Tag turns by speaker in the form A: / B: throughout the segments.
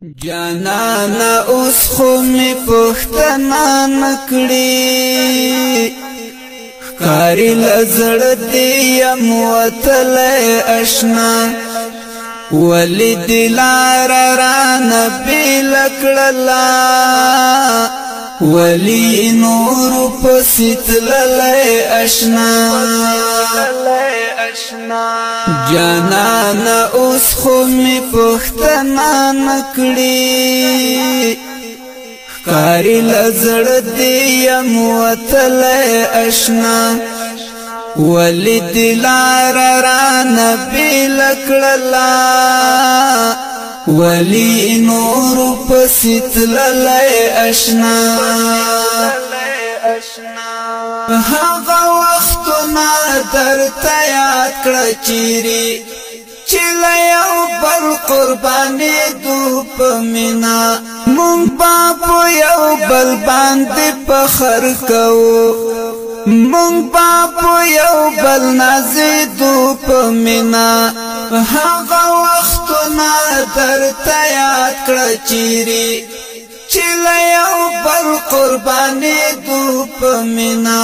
A: جانانا اوس خو می پختنا نکړي کاری لزړ دی یم وتل آشنا ولی دلار را نبی لکړلا ولی نور پسیتل آشنا جانانا اوس خو می پختنا نکړي کاری لزړ دی یم وتل آشنا ولی دلار را نبی لکړلا ولی نور پسیتل آشنا هغه وختونه درته یاد کړه چیرې چې له یو بل قربانې دو په مینا مونږ به په یو بل باندې فخر کوو مونږ به په یو بل نازېدو په مینا هغه وختونه درته یاد کړه چیرې چې له یو بل قربانې دو په مینا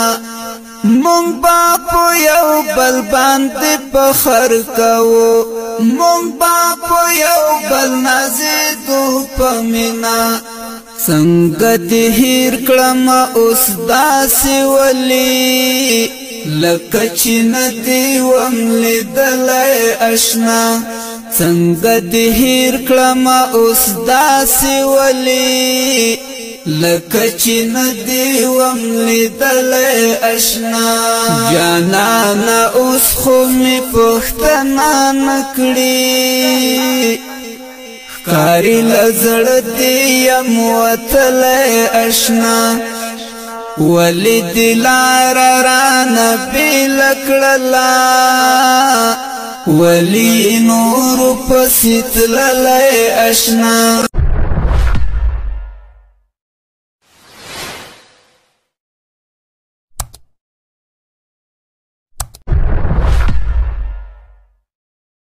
A: مونږ به په یو بل باندې فخر کوو مونږ به په یو بل نازېدو په مینا څنګه دې هېر کړم اوس داسې ولې لکه چې نه دې وم لیدلی آشنا څنګه دې هېر کړم اوس داسې ولې لکه چې نه دې وم لیدلی آشنا جانانا اوس خو مې پوښتنه نه کړي کاری لزړ دی یم وتلی آشنا ولی دلار را نبی لکړلا ولی نور پسیتل آشنا